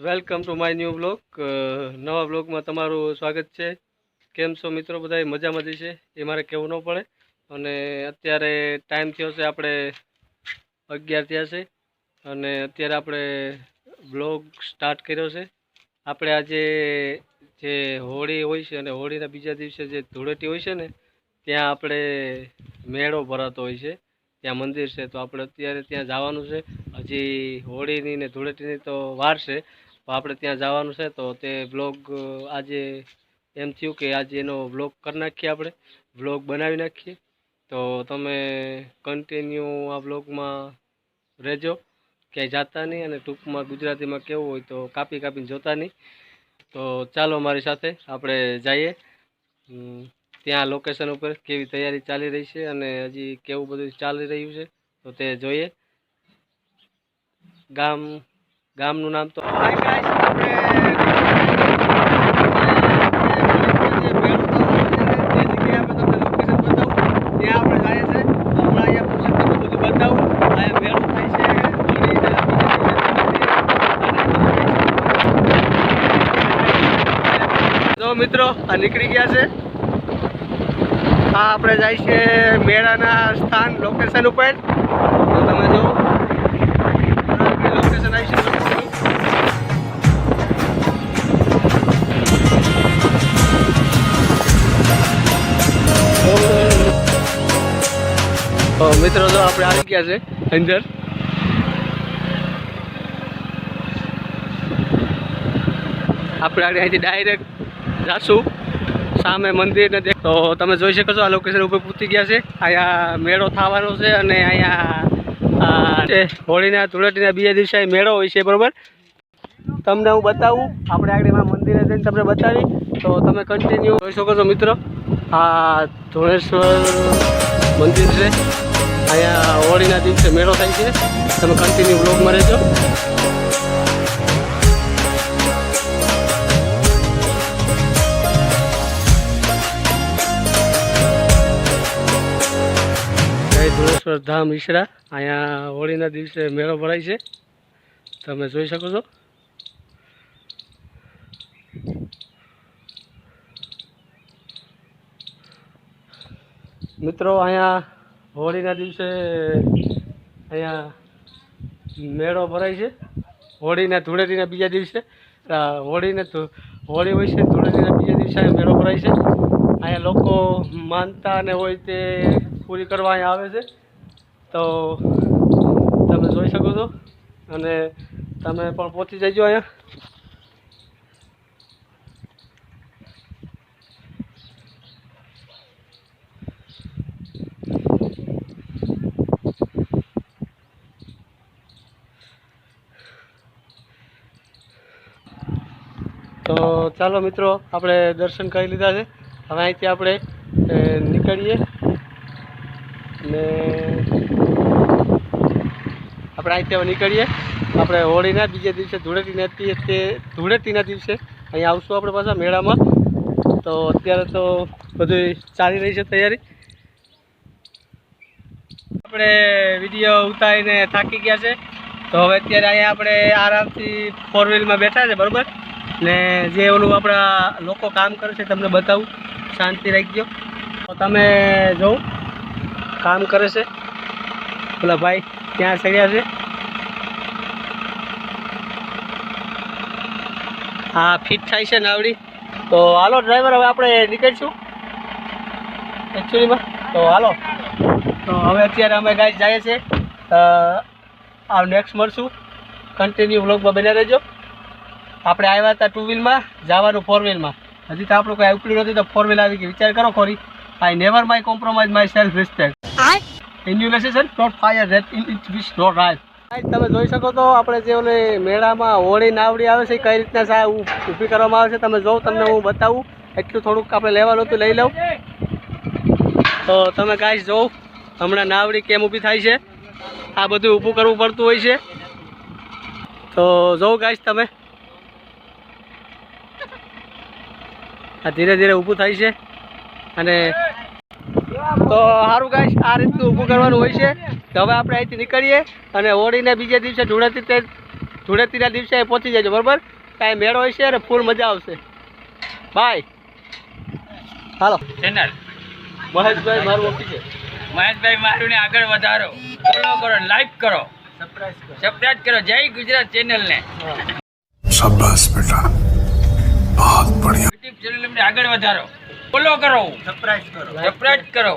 Welcome to my new blog. નવા બ્લોગમાં તમારું સ્વાગત છે. કેમ છો મિત્રો? બધા મજામાં જ છે એ મારે કહેવું ન પડે. અને અત્યારે ટાઈમ થયો છે આપણે 11 થયા છે અને અત્યારે આપણે બ્લોગ સ્ટાર્ટ કર્યો છે. આપણે આજે જે હોળી હોય છે અને હોળીના બીજા દિવસે જે ધૂળેટી હોય છે ને ત્યાં આપણે મેળો ભરાતો હોય છે. ત્યાં મંદિર છે તો આપણે અત્યારે ત્યાં જવાનું છે. હજી હોળીની ને ધૂળેટીની તો વાર છે. આપણે ત્યાં જવાનું છે તો તે બ્લોગ આજે એમ થયું કે આજે એનો બ્લોગ કરી નાખીએ, આપણે બ્લોગ બનાવી નાખીએ. તો તમે કન્ટિન્યુ આ બ્લોગમાં રહેજો, ક્યાંય જાતા નહીં. અને ટૂંકમાં ગુજરાતીમાં કેવું હોય તો કાપી કાપીને જોતા નહીં. તો ચાલો મારી સાથે આપણે જઈએ ત્યાં લોકેશન ઉપર કેવી તૈયારી ચાલી રહી છે અને હજી કેવું બધું ચાલી રહ્યું છે તો તે જોઈએ. ગામનું નામ તો મિત્રો આ નીકળી ગયા છે. આ આપણે જાય છે મેળાના સ્થાન લોકેશન ઉપર. તો તમે જો લોકેશન આવી છે. મિત્રો જો આપણે આવી ગયા છે અંદર. આપણે અહીંથી ડાયરેક્ટ જાશું સામે મંદિર ને દેખ. તો તમે જોઈ શકો છો આ લોકેશન ઉપર પૂછી ગયા છે. અહીંયા મેળો થવાનો છે અને અહીંયા હોળીના ધૂળેટીના બીજા દિવસે મેળો હોય છે, બરોબર. તમને હું બતાવું, આપણે આગળ મંદિરે જઈને તમને બતાવી. તો તમે કન્ટિન્યુ જોઈ શકો છો મિત્રો. આ ધોળેશ્વર મંદિર છે. અહીંયા હોળીના દિવસે મેળો થાય છે. તમે કન્ટિન્યુ બ્લોગમાં રહેજો. ધોળેશ્વર ધામ ઈશરા. અહીંયા હોળીના દિવસે મેળો ભરાય છે, તમે જોઈ શકો છો. મિત્રો અહીંયા હોળીના દિવસે અહીંયા મેળો ભરાય છે. હોળીના ધૂળેટીના બીજા દિવસે હોળી હોય છે, ધૂળેટીના બીજા દિવસે મેળો ભરાય છે. અહીંયા લોકો માનતા ને હોય તે પૂરી કરવા અહીંયા આવે છે. તો તમે જોઈ શકો છો અને તમે પણ પહોંચી જજો અહીંયા. તો ચાલો મિત્રો, આપણે દર્શન કરી લીધા છે. હવે અહીંથી આપણે નીકળીએ ને આપણે અહીંથી નીકળીએ. આપણે હોળીના બીજા દિવસે ધૂળેટીના દિવસે અહીંયા આવશું આપણે પાછા મેળામાં. તો અત્યારે તો બધું ચાલી રહી છે તૈયારી. આપણે વિડીયો ઉતારીને થાકી ગયા છે. તો હવે અત્યારે અહીંયા આપણે આરામથી 4 વ્હીલમાં બેઠા છે, બરાબર. ને જે ઓલું આપણા લોકો કામ કરે છે તમને બતાવું. શાંતિ રાખજો. તો તમે જો કામ કરે છે પેલા ભાઈ ત્યાં ચડ્યા છે. હા, ફિટ થાય છે નાવડી. તો હાલો ડ્રાઈવર, હવે આપણે નીકળીશું એકચ્યુઅલીમાં. તો હાલો. તો હવે અત્યારે અમે ગાઈસ જઈએ છીએ. આ નેક્સ્ટ મળશું. કન્ટિન્યુ વ્લોગમાં બન્યા રહેજો. આપણે આવ્યા હતા 2 વ્હીલમાં, જવાનું 4 વ્હીલમાં. હજી તો આપણું કોઈ ઉપડ્યું નથી તો 4 વ્હીલ આવી ગઈ. વિચાર કરો ખોરી. I never my compromise my self respect. ઇન્યુલેશન not fire rate in it wish not right. તમે જોઈ શકો તો આપણે જે ઓલે મેળામાં હોળી નાવડી આવે છે કઈ રીતના ઊભી કરવામાં આવે છે તમે જોઉં, તમને હું બતાવું. એટલું થોડુંક આપણે લેવાનું હતું, લઈ લઉં. તો તમે ગાઈસ જોઉં હમણાં નાવડી કેમ ઊભી થાય છે. આ બધું ઊભું કરવું પડતું હોય છે. તો જોઉં ગાઈસ તમે, આ ધીરે ધીરે ઊભું થાય છે. અને તો સારું ગાઈસ, આ રીતનું ઊભું કરવાનું હોય છે. તો હવે આપણે અહીંથી નીકળીએ અને હોળીને બીજે દિવસે ધૂળેટીના દિવસે અહીં પહોંચી જજો બરાબર. કાંઈ મેળો હશે અને ફૂલ મજા આવશે. બાય. હાલો ચેનલ મહેશભાઈ મારું ઓફિસ મહેશભાઈ મારું ને આગળ વધારો, ફોલો કરો, લાઈક કરો, સબસ્ક્રાઇબ કરો. જય ગુજરાત ચેનલ ને शाबाश बेटा बहुत बढ़िया યુટ્યુબ ચેનલ અમને આગળ વધારો, ફોલો કરો, સબસ્ક્રાઇબ કરો.